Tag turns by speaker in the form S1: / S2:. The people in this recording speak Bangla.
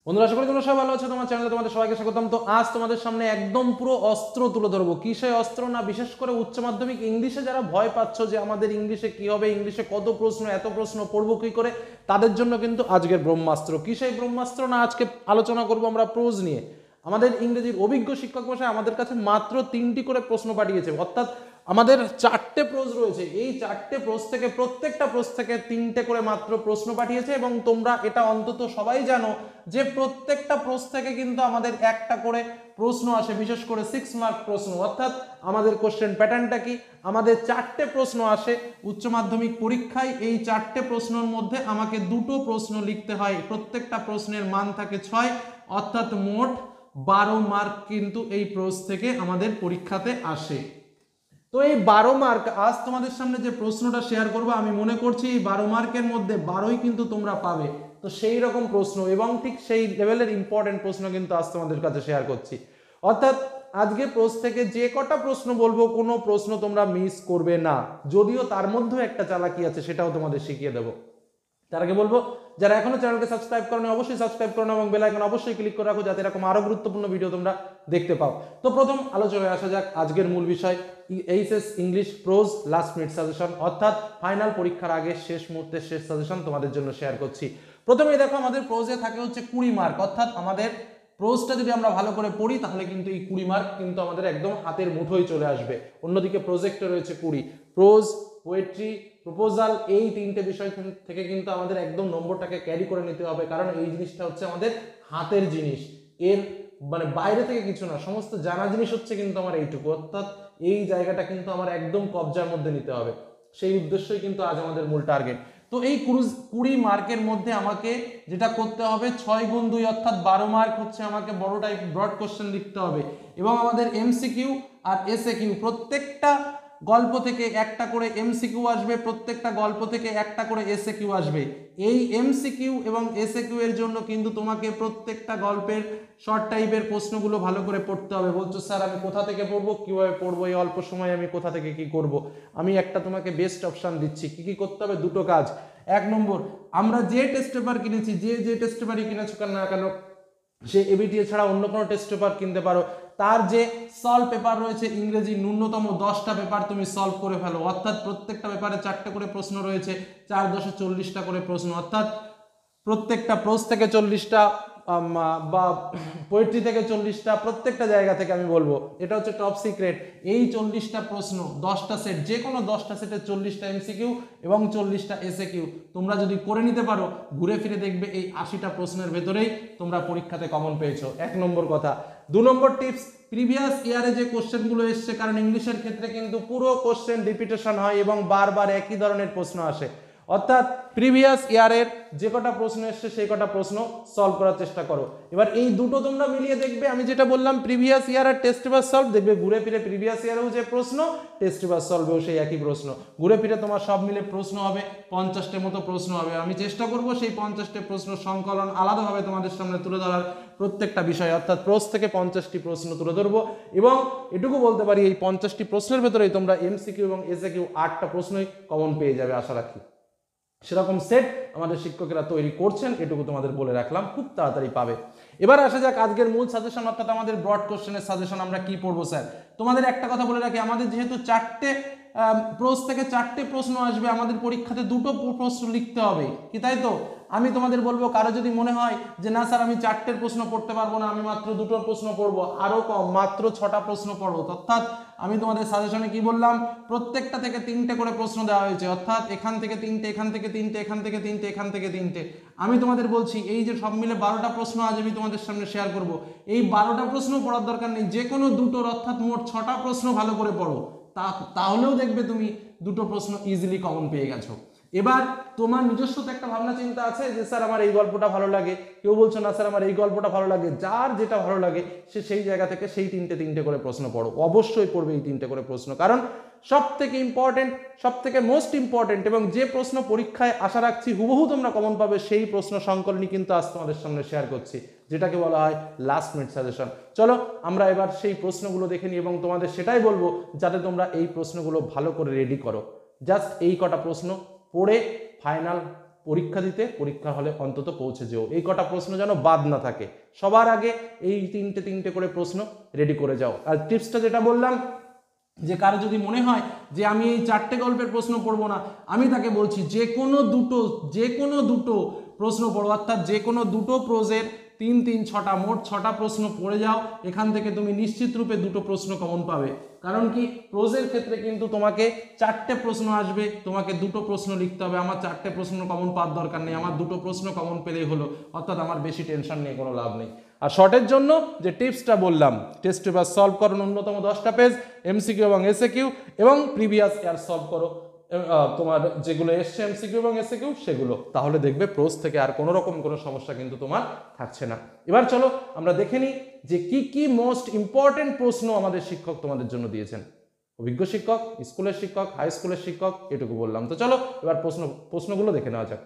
S1: বন্ধুরা আশা করি তোমরা সবাই ভালো আছো। তোমার চ্যানেলে তোমাদের সবাইকে স্বাগতম। তো আজ তোমাদের সামনে একদম পুরো অস্ত্র তুলে ধরবো। কিসের অস্ত্র না, বিশেষ করে উচ্চ মাধ্যমিক ইংলিশে যারা ভয় পাচ্ছ যে আমাদের ইংলিশে কি হবে, ইংলিশে কত প্রশ্ন, এত প্রশ্ন পড়বো কি করে, তাদের জন্য কিন্তু আজকের ব্রহ্মাস্ত্র। কিসের ব্রহ্মাস্ত্র না, আজকে আলোচনা করবো আমরা প্রোজ নিয়ে। আমাদের ইংরেজির অভিজ্ঞ শিক্ষক মশাই আমাদের কাছে মাত্র 3টি করে প্রশ্ন পাঠিয়েছে, অর্থাৎ আমাদের 4টে প্রোজ রয়েছে। এই 4টে প্রোজ থেকে প্রত্যেকটা প্রোজ থেকে 3টে করে মাত্র প্রশ্ন পাঠিয়েছে, এবং তোমরা এটা অন্তত সবাই জানো যে প্রত্যেকটা প্রোজ থেকে কিন্তু আমাদের একটা করে প্রশ্ন আসে, বিশেষ করে 6 মার্ক প্রশ্ন। অর্থাৎ আমাদের কোশ্চেন প্যাটার্নটা কি, আমাদের 4টে প্রশ্ন আসে উচ্চ মাধ্যমিক পরীক্ষায়। এই 4টে প্রশ্নের মধ্যে আমাকে 2টো প্রশ্ন লিখতে হয়, প্রত্যেকটা প্রশ্নের মান থাকে 6, অর্থাৎ মোট 12 মার্ক কিন্তু এই প্রোজ থেকে আমাদের পরীক্ষাতে আসে। তো এই 12 মার্ক আজ তোমাদের সামনে যে প্রশ্নটা শেয়ার করবো, আমি মনে করছি এই 12 মার্কের মধ্যে 12ই কিন্তু তোমরা পাবে। তো সেই রকম প্রশ্ন এবং ঠিক সেই লেভেলের ইম্পর্টেন্ট প্রশ্ন কিন্তু আজ তোমাদের কাছে শেয়ার করছি। অর্থাৎ আজকে প্রশ্ন থেকে যে কটা প্রশ্ন বলবো, কোনো প্রশ্ন তোমরা মিস করবে না, যদিও তার মধ্যেও একটা চালাকি আছে, সেটাও তোমাদের শিখিয়ে দেবো। তার আগে বলবো, যারা এখনো চ্যানেলকে সাবস্ক্রাইব করো অবশ্যই সাবস্ক্রাইব করো এবং বেল আইকন অবশ্যই ক্লিক করে রাখো, যাতে এরকম আরো গুরুত্বপূর্ণ ভিডিও তোমরা দেখতে পাও। তো প্রথম আলোচনায় আসা যাক। আজকের মূল বিষয় HS English pros last minute suggestion, অর্থাৎ ফাইনাল পরীক্ষার আগে শেষ মুহূর্তের শেষ সাজেশন তোমাদের জন্য শেয়ার করছি। প্রথমেই দেখো, আমাদের প্রোজে থাকে হচ্ছে 20 মার্ক, অর্থাৎ আমাদের প্রোজটা যদি আমরা ভালো করে পড়ি তাহলে কিন্তু এই 20 মার্ক কিন্তু আমাদের একদম হাতের মুঠোয় চলে আসবে। অন্যদিকে প্রজেক্টে রয়েছে 20। প্রোজ, পোয়েট্রি, প্রপোজাল, এই 3টে বিষয় থেকে কিন্তু আমাদের একদম নম্বরটাকে ক্যারি করে নিতে হবে, কারণ এই জিনিসটা হচ্ছে আমাদের হাতের জিনিস, এর মানে বাইরে থেকে কিছু না, সমস্ত জানা জিনিস হচ্ছে কিন্তু আমার এইটুকু, অর্থাৎ এই জায়গাটা কিন্তু আমার একদম কবজার মধ্যে নিতে হবে। সেই উদ্দেশ্যই কিন্তু আজ আমাদের মূল টার্গেট। তো এই 20 মার্কের মধ্যে আমাকে যেটা করতে হবে, 6 গুণ 2 অর্থাৎ 12 মার্ক হচ্ছে আমাকে বড় টাইপ ব্রড কোশ্চেন লিখতে হবে, এবং আমাদের এমসিকিউ আর এসএকিউ প্রত্যেকটা গল্প থেকে একটা করে এমসিকিউ আসবে, প্রত্যেকটা গল্প থেকে একটা করে এসএকিউ আসবে। এই এমসিকিউ এবং এসএকিউ এর জন্য কিন্তু তোমাকে প্রত্যেকটা গল্পের শর্ট টাইপের প্রশ্নগুলো ভালো করে পড়তে হবে। বলছো স্যার আমি কোথা থেকে পড়বো, কিভাবে পড়বো, এই অল্প সময় আমি কোথা থেকে কি করব? আমি একটা তোমাকে বেস্ট অপশন দিচ্ছি। কি কি করতে হবে? 2টো কাজ। 1 নম্বর, আমরা যে টেস্ট পেপার কিনেছি, যে টেস্ট পেপারই কিনেছো না কেন, সে এবিটিএ ছাড়া অন্য কোনো টেস্ট পেপার কিনতে পারো, তার যে সলভ পেপার রয়েছে ইংরেজি ন্যূনতম 10টা পেপার তুমি সলভ করে ফেলো। অর্থাৎ প্রত্যেকটা পেপারে 4টে করে প্রশ্ন রয়েছে, 4 10 40টা করে প্রশ্ন, অর্থাৎ প্রত্যেকটা প্রোজ থেকে 40টা বা পোয়েট্রি থেকে 40টা, প্রত্যেকটা জায়গা থেকে আমি বলবো, এটা হচ্ছে টপ সিক্রেট। এই 40টা প্রশ্ন 10টা সেট, যে কোনো 10টা সেটের 40টা এমসিকিউ এবং 40টা এসএকিউ তোমরা যদি করে নিতে পারো, ঘুরে ফিরে দেখবে এই 80টা প্রশ্নের ভেতরেই তোমরা পরীক্ষাতে কমন পেয়েছো। 1 নম্বর কথা। 2 নম্বর টিপস, প্রিভিয়াস ইয়ারে যে কোশ্চেনগুলো এসছে, কারণ ইংলিশের ক্ষেত্রে কিন্তু পুরো কোশ্চেন রিপিটেশন হয় এবং বারবার একই ধরনের প্রশ্ন আসে, অর্থাৎ প্রিভিয়াস ইয়ারের যে কটা প্রশ্ন এসছে সেই কটা প্রশ্ন সলভ করার চেষ্টা করো। এবার এই দুটো তোমরা মিলিয়ে দেখবে, আমি যেটা বললাম প্রিভিয়াস ইয়ার আর টেস্ট পেপার সলভ, দেখবে ঘুরে ফিরে প্রিভিয়াস ইয়ারেও যে প্রশ্ন, টেস্ট পেপার সলভেও সেই একই প্রশ্ন, ঘুরে ফিরে তোমার সব মিলে প্রশ্ন হবে 50টা মতো প্রশ্ন হবে। আমি চেষ্টা করব সেই 50টা প্রশ্ন সংকলন আলাদাভাবে তোমাদের সামনে তুলে ধরার, প্রত্যেকটা বিষয়, অর্থাৎ প্রশ্ন থেকে 50টি প্রশ্ন তুলে ধরবো। এবং এটুকু বলতে পারি, এই 50টি প্রশ্নের ভেতরেই তোমরা এমসিকিউ এবং এসএকিউ 8টা প্রশ্নই কমন পেয়ে যাবে আশা রাখি। সেরকম সেট আমাদের শিক্ষকেরা তৈরি করছেন, এটুকু তোমাদের বলে রাখলাম, খুব তাড়াতাড়ি পাবে। এবার আসা যাক আজকের মূল সাজেশন, অর্থাৎ আমাদের ব্রড কোশ্চেনের সাজেশন। আমরা কি পড়বো স্যার? তোমাদের একটা কথা বলে রাখি, আমাদের যেহেতু 4টে প্রশ্ন থেকে 4টে প্রশ্ন আসবে, আমাদের পরীক্ষাতে 2টো প্রশ্ন লিখতে হবে, কি তাই তো? আমি তোমাদের বলবো, কারো যদি মনে হয় যে না স্যার আমি 4টের প্রশ্ন পড়তে পারবো না, আমি মাত্র 2টোর প্রশ্ন পড়বো, আরো কম, মাত্র 6টা প্রশ্ন পড়বো, অর্থাৎ আমি তোমাদের সাজেশনে কি বললাম, প্রত্যেকটা থেকে 3টে করে প্রশ্ন দেওয়া হয়েছে, অর্থাৎ এখান থেকে 3টে, এখান থেকে 3টে, এখান থেকে 3টে, এখান থেকে 3টে। আমি তোমাদের বলছি, এই যে সব মিলে 12টা প্রশ্ন আজ আমি তোমাদের সামনে শেয়ার করব, এই 12টা প্রশ্ন পড়ার দরকার নেই, যে কোনো 2টোর, অর্থাৎ মোট 6টা প্রশ্ন ভালো করে পড়ো, তাহলেও দেখবে তুমি 2টো প্রশ্ন ইজিলি কমন পেয়ে গেছো। এবার তোমার নিজস্ব তো একটা ভাবনা চিন্তা আছে যে স্যার আমার এই গল্পটা ভালো লাগে, কেউ বলছো না স্যার আমার এই গল্পটা ভালো লাগে, যার যেটা ভালো লাগে সে সেই জায়গা থেকে সেই 3টে করে প্রশ্ন পড়ো, অবশ্যই পড়বে এই 3টে করে প্রশ্ন, কারণ সব থেকে ইম্পর্টেন্ট, সব থেকে মোস্ট ইম্পর্টেন্ট, এবং যে প্রশ্ন পরীক্ষায় আশা রাখছি হুবহু তোমরা কমন পাবে, সেই প্রশ্ন সংকলনই কিন্তু আজ তোমাদের সামনে শেয়ার করছি, যেটাকে বলা হয় লাস্ট মিনিট সাজেশন। চলো আমরা এবার সেই প্রশ্নগুলো দেখে নিই, এবং তোমাদের সেটাই বলবো যাতে তোমরা এই প্রশ্নগুলো ভালো করে রেডি করো। জাস্ট এই কটা প্রশ্ন পড়ে ফাইনাল পরীক্ষা দিতে পরীক্ষার হলে অন্তত পৌঁছে যেও, এই কটা প্রশ্ন যেন বাদ না থাকে। সবার আগে এই তিনটে করে প্রশ্ন রেডি করে যাও। আর টিপসটা যেটা বললাম, যে কারো যদি মনে হয় যে আমি এই 4টে গল্পের প্রশ্ন পড়বো না, আমি তাকে বলছি যে কোনো দুটো প্রশ্ন পড়ো, অর্থাৎ যে কোনো দুটো প্রোজের 3 6টা মোট 6টা প্রশ্ন পড়ে যাও। এখান থেকে তুমি নিশ্চিত রূপে 2টো প্রশ্ন কমন পাবে। কারণ কি, প্রোজের ক্ষেত্রে কিন্তু তোমাকে 4টে প্রশ্ন আসবে, তোমাকে 2টো প্রশ্ন লিখতে হবে। আমার 4টে প্রশ্ন কমন পাওয়ার দরকার নেই, আমার 2টো প্রশ্ন কমন পেলেই হলো, অর্থাৎ আমার বেশি টেনশন নিয়ে কোনো লাভ নেই। আর শর্টের জন্য যে টিপসটা বললাম, টেস্ট পেপার সলভ করো ন্যূনতম 10টা পেজ, এমসিকিউ এবং এসএকিউ, এবং প্রিভিয়াস ইয়ার সলভ করো তোমার যেগুলো এসছে এমসিকিউ এবং এসএকিউ সেগুলো, তাহলে দেখবে প্রোজ থেকে আর কোনো রকম কোনো সমস্যা কিন্তু তোমার থাকছে না। এবার চলো আমরা দেখে নিই যে কি মোস্ট ইম্পর্টেন্ট প্রশ্ন আমাদের শিক্ষক তোমাদের জন্য দিয়েছেন। অভিজ্ঞ শিক্ষক, স্কুলের শিক্ষক, হাই স্কুলের শিক্ষক, এটুকু বললাম। তো চলো এবার প্রশ্নগুলো দেখে নেওয়া যাক।